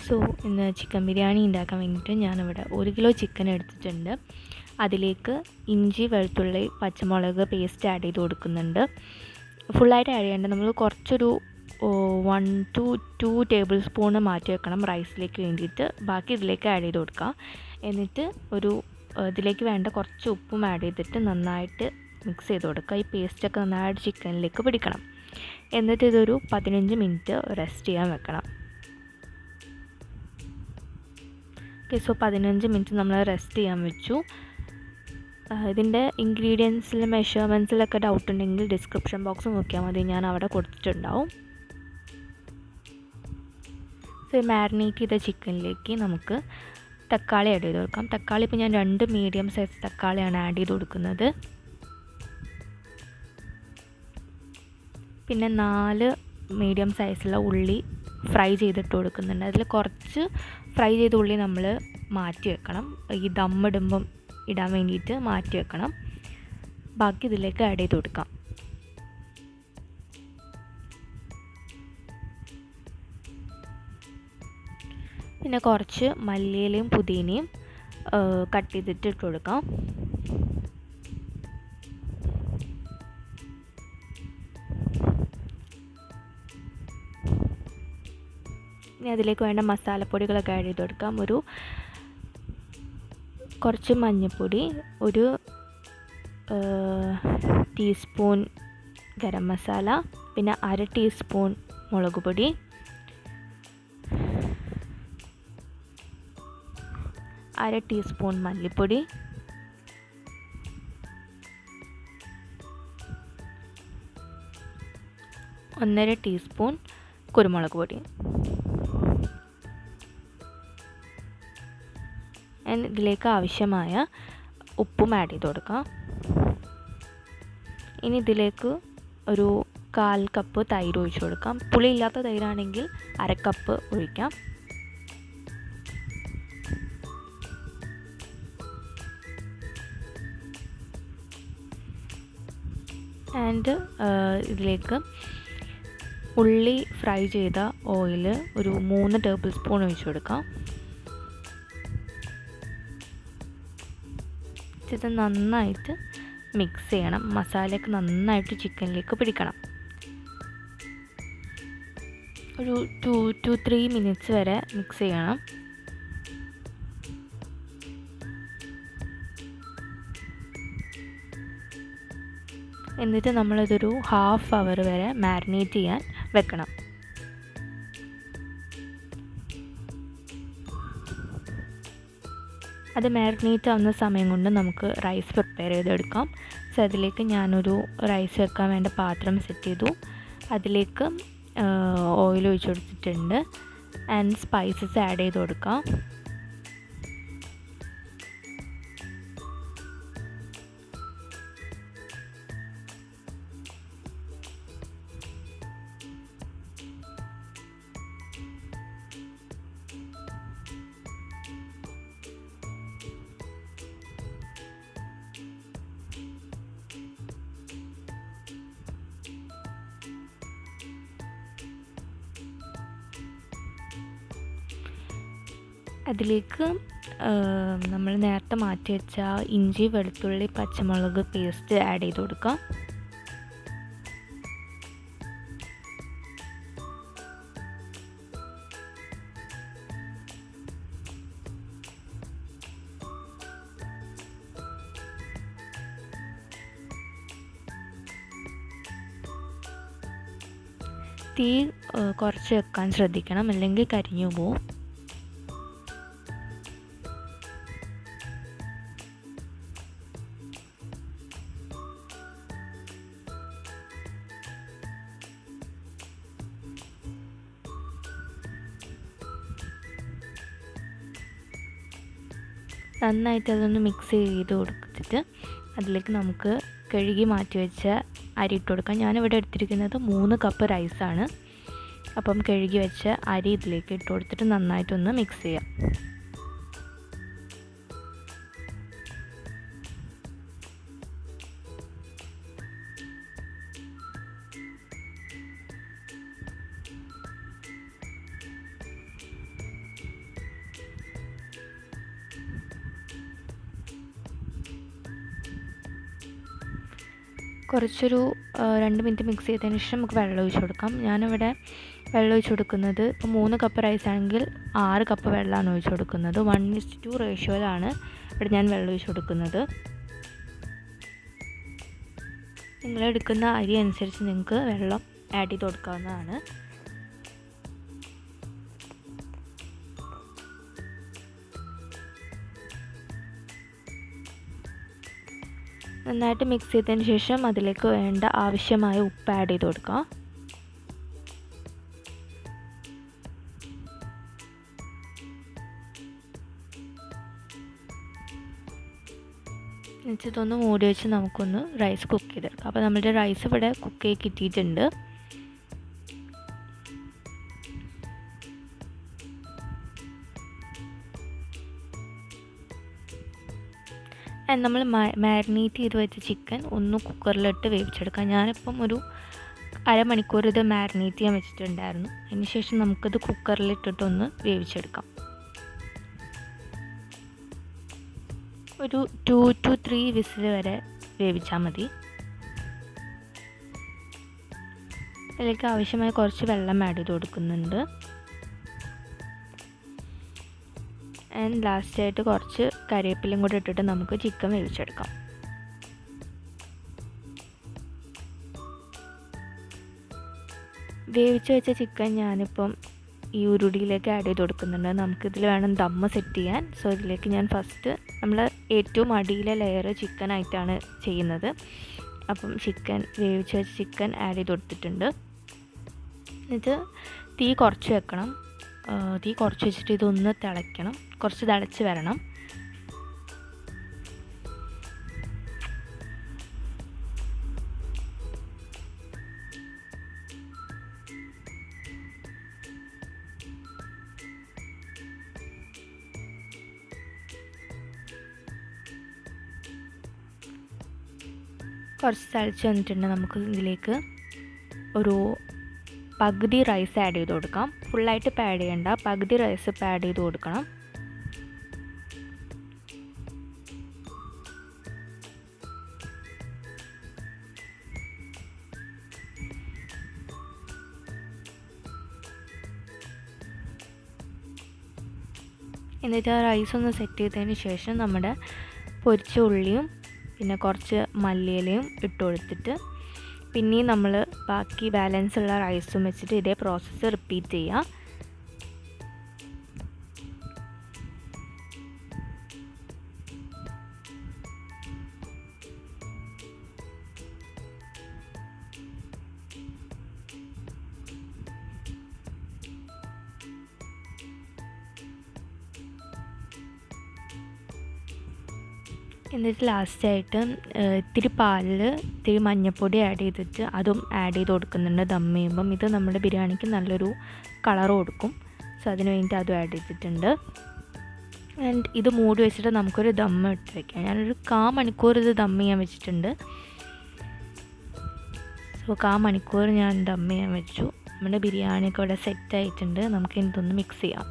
So ഇന്ന് chicken biryani ഉണ്ടാക്കാൻ വേണ്ടിയിട്ട് ഞാനിവിടെ 1 കിലോ ചിക്കൻ എടുത്തിട്ടുണ്ട്. അതിലേക്ക് ഇഞ്ചി വെളുത്തുള്ളി പച്ചമുളക് പേസ്റ്റ് ആഡ് ചെയ്ത് കൊടുക്കുന്നുണ്ട്. ഫുള്ളായിട്ട് ആഡ് ചെയ്യേണ്ട, നമ്മൾ കുറച്ചൊരു 1 to 2 ടേബിൾ സ്പൂൺ മാറ്റി വെക്കണം റൈസിലേക്ക് വേണ്ടിയിട്ട്. ബാക്കി ഇതിലേക്ക് ആഡ് ചെയ്ത് കൊടുക്കുക. എന്നിട്ട് ഇതിലേക്ക് വേണ്ട കുറച്ച് ഉപ്പും ആഡ് ചെയ്തിട്ട് നന്നായിട്ട് മിക്സ് ചെയ്ത് കൊടുക്കുക. ഈ പേസ്റ്റൊക്കെ നന്നായിട്ട് ചിക്കനിലേക്ക് പിടിക്കണം. എന്നിട്ട് ഇതൊരു 15 മിനിറ്റ് റെസ്റ്റ് ചെയ്യാൻ വെക്കണം. ഓക്കെ, സോ 15 മിനിറ്റ് നമ്മൾ റെസ്റ്റ് ചെയ്യാൻ വെച്ചു. ഇതിൻ്റെ ഇൻഗ്രീഡിയൻസിൽ മെഷർമെൻറ്റ്സിലൊക്കെ ഡൗട്ട് ഉണ്ടെങ്കിൽ ഡിസ്ക്രിപ്ഷൻ ബോക്സ് നോക്കിയാൽ മതി, ഞാൻ അവിടെ കൊടുത്തിട്ടുണ്ടാവും. സോ മാരിനേറ്റ് ചെയ്ത ചിക്കനിലേക്ക് നമുക്ക് തക്കാളി ആഡ് ചെയ്ത് കൊടുക്കാം. തക്കാളി ഇപ്പോൾ ഞാൻ 2 മീഡിയം സൈസ് തക്കാളിയാണ് ആഡ് ചെയ്ത് കൊടുക്കുന്നത്. പിന്നെ 4 മീഡിയം സൈസുള്ള ഉള്ളി ഫ്രൈ ചെയ്തിട്ട് കൊടുക്കുന്നുണ്ട്. അതിൽ കുറച്ച് ഫ്രൈ ചെയ്ത ഉള്ളി നമ്മൾ മാറ്റി വെക്കണം, ഈ ദമ്മിടുമ്പം ഇടാൻ വേണ്ടിയിട്ട് മാറ്റി വെക്കണം. ബാക്കി ഇതിലേക്ക് ആഡ് ചെയ്ത് കൊടുക്കാം. പിന്നെ കുറച്ച് മല്ലിയിലയും പുതിനയും കട്ട് ചെയ്തിട്ട് ഇട്ട് കൊടുക്കാം. ഇനി അതിലേക്ക് വേണ്ട മസാലപ്പൊടികളൊക്കെ ആഡ് ചെയ്ത് കൊടുക്കാം. കുറച്ച് മഞ്ഞൾപ്പൊടി, 1 ടീസ്പൂൺ ഗരം മസാല, പിന്നെ 1/2 ടീസ്പൂൺ മുളക് പൊടി, 1/2 ടീസ്പൂൺ മല്ലിപ്പൊടി, 1/2 ടീസ്പൂൺ കുരുമുളക് പൊടി. ഇതിലേക്ക് ആവശ്യമായ ഉപ്പും ആഡ് ചെയ്ത് കൊടുക്കാം. ഇനി ഇതിലേക്ക് ഒരു 1/4 കപ്പ് തൈര് ഒഴിച്ച് കൊടുക്കാം. പുളിയില്ലാത്ത തൈരാണെങ്കിൽ 1/2 കപ്പ് ഒഴിക്കാം. ഇതിലേക്ക് ഉള്ളി ഫ്രൈ ചെയ്ത ഓയിൽ ഒരു 3 ടേബിൾ സ്പൂൺ ഒഴിച്ച് കൊടുക്കാം. ഇത് നന്നായിട്ട് മിക്സ് ചെയ്യണം. മസാലയൊക്കെ നന്നായിട്ട് ചിക്കനിലേക്ക് പിടിക്കണം. ഒരു 2 to 3 മിനിറ്റ്സ് വരെ മിക്സ് ചെയ്യണം. എന്നിട്ട് നമ്മളിതൊരു 1/2 അവർ വരെ മാരിനേറ്റ് ചെയ്യാൻ വെക്കണം. അത് മാരിനേറ്റ് ആവുന്ന സമയം കൊണ്ട് നമുക്ക് റൈസ് പ്രിപ്പയർ ചെയ്തെടുക്കാം. സോ അതിലേക്ക് ഞാനൊരു റൈസ് വെക്കാൻ വേണ്ട പാത്രം സെറ്റ് ചെയ്തു. അതിലേക്ക് ഓയിൽ ഒഴിച്ച് കൊടുത്തിട്ടുണ്ട്. ആൻഡ് സ്പൈസസ് ആഡ് ചെയ്ത് കൊടുക്കാം. അതിലേക്ക് നമ്മൾ നേരത്തെ മാറ്റി വെച്ച ഇഞ്ചി വെളുത്തുള്ളി പച്ചമുളക് പേസ്റ്റ് ആഡ് ചെയ്ത് കൊടുക്കാം. തീ കുറച്ച് വെക്കാൻ ശ്രദ്ധിക്കണം, അല്ലെങ്കിൽ കരിഞ്ഞു പോവും. നന്നായിട്ട് അതൊന്ന് മിക്സ് ചെയ്ത് കൊടുത്തിട്ട് അതിലേക്ക് നമുക്ക് കഴുകി മാറ്റി വെച്ച അരി ഇട്ട് കൊടുക്കാം. ഞാനിവിടെ എടുത്തിരിക്കുന്നത് 3 കപ്പ് റൈസാണ്. അപ്പം കഴുകി വെച്ച അരി ഇതിലേക്ക് ഇട്ട് കൊടുത്തിട്ട് നന്നായിട്ടൊന്ന് മിക്സ് ചെയ്യാം. കുറച്ചൊരു 2 മിനിറ്റ് മിക്സ് ചെയ്തതിന് ശേഷം നമുക്ക് വെള്ളം ഒഴിച്ച് കൊടുക്കാം. ഞാനിവിടെ വെള്ളം ഒഴിച്ച് കൊടുക്കുന്നത് ഇപ്പോൾ 3 കപ്പ് റൈസ് ആണെങ്കിൽ 6 കപ്പ് വെള്ളമാണ് ഒഴിച്ച് കൊടുക്കുന്നത്. 1:2 റേഷ്യോയിലാണ് ഇവിടെ ഞാൻ വെള്ളം ഒഴിച്ച് കൊടുക്കുന്നത്. നിങ്ങളെടുക്കുന്ന അരി അനുസരിച്ച് നിങ്ങൾക്ക് വെള്ളം ആഡ് ചെയ്ത് കൊടുക്കാവുന്നതാണ്. നന്നായിട്ട് മിക്സ് ചെയ്തതിന് ശേഷം അതിലേക്ക് വേണ്ട ആവശ്യമായ ഉപ്പ് ആഡ് ചെയ്ത് കൊടുക്കുക. ഇതൊന്ന് മൂടി വെച്ച് നമുക്കൊന്ന് റൈസ് കുക്ക് ചെയ്തെടുക്കാം. അപ്പോൾ നമ്മുടെ റൈസ് ഇവിടെ കുക്ക് ചെയ്ത് കിട്ടിയിട്ടുണ്ട്. നമ്മൾ മാരിനേറ്റ് ചെയ്ത് വെച്ച ചിക്കൻ ഒന്ന് കുക്കറിലിട്ട് വേവിച്ചെടുക്കാം. ഞാനിപ്പം ഒരു അരമണിക്കൂർ ഇത് മാരിനേറ്റ് ചെയ്യാൻ വെച്ചിട്ടുണ്ടായിരുന്നു. അതിന് ശേഷം നമുക്കിത് കുക്കറിലിട്ടിട്ടൊന്ന് വേവിച്ചെടുക്കാം. ഒരു 2 to 3 വിസിൽ വരെ വേവിച്ചാൽ മതി. അതിലേക്ക് ആവശ്യമായ കുറച്ച് വെള്ളം ആഡ് ചെയ്ത് കൊടുക്കുന്നുണ്ട്. ആൻഡ് ലാസ്റ്റായിട്ട് കുറച്ച് കറിവേപ്പിലയും കൂടി ഇട്ടിട്ട് നമുക്ക് ചിക്കൻ വേവിച്ചെടുക്കാം. വേവിച്ച് വെച്ച ചിക്കൻ ഞാനിപ്പം ഈ ഉരുളിയിലേക്ക് ആഡ് ചെയ്ത് കൊടുക്കുന്നുണ്ട്. നമുക്കിതിൽ വേണം ദമ്മ് സെറ്റ് ചെയ്യാൻ. സോ ഇതിലേക്ക് ഞാൻ ഫസ്റ്റ് നമ്മൾ ഏറ്റവും അടിയിലെ ലെയർ ചിക്കനായിട്ടാണ് ചെയ്യുന്നത്. അപ്പം വേവിച്ച് വെച്ച ചിക്കൻ ആഡ് ചെയ്ത് കൊടുത്തിട്ടുണ്ട്. ഇത് തീ കുറച്ച് വെക്കണം. തീ കുറച്ച് വെച്ചിട്ട് ഇതൊന്ന് തിളയ്ക്കണം. കുറച്ച് തിളച്ച് വരണം. കുറച്ച് തിളച്ച് വന്നിട്ടുണ്ട്. നമുക്ക് ഇതിലേക്ക് ഒരു പകുതി റൈസ് ആഡ് ചെയ്ത് കൊടുക്കാം. ഫുള്ളായിട്ട് ഇപ്പോൾ ആഡ് ചെയ്യണ്ട, പകുതി റൈസ് ഇപ്പോൾ ആഡ് ചെയ്ത് കൊടുക്കണം. എന്നിട്ട് ആ റൈസ് ഒന്ന് സെറ്റ് ചെയ്തതിന് ശേഷം നമ്മുടെ പൊരിച്ച ഉള്ളിയും പിന്നെ കുറച്ച് മല്ലിയിലയും ഇട്ട് കൊടുത്തിട്ട് പിന്നെയും നമ്മൾ ബാക്കി ബാലൻസ് ഉള്ള റൈസും വെച്ചിട്ട് ഇതേ പ്രോസസ്സ് റിപ്പീറ്റ് ചെയ്യുക. എന്നിട്ട് ലാസ്റ്റായിട്ട് ഇത്തിരി പാലിൽ ഇത്തിരി മഞ്ഞൾപ്പൊടി ആഡ് ചെയ്തിട്ട് അതും ആഡ് ചെയ്ത് കൊടുക്കുന്നുണ്ട് ദം ചെയ്യുമ്പം. ഇത് നമ്മുടെ ബിരിയാണിക്ക് നല്ലൊരു കളർ കൊടുക്കും. സോ അതിന് വേണ്ടിയിട്ട് അതും ആഡ് ചെയ്തിട്ടുണ്ട്. ആൻഡ് ഇത് മൂടി വെച്ചിട്ട് നമുക്കൊരു ദം ഇട്ട് വയ്ക്കാം. ഞാനൊരു 1/4 മണിക്കൂർ ഇത് ദം ചെയ്യാൻ വെച്ചിട്ടുണ്ട്. സോ 1/4 മണിക്കൂർ ഞാൻ ദം ചെയ്യാൻ വെച്ചു. നമ്മുടെ ബിരിയാണിയൊക്കെ ഇവിടെ സെറ്റായിട്ടുണ്ട്. നമുക്ക് ഇതൊന്ന് മിക്സ് ചെയ്യാം.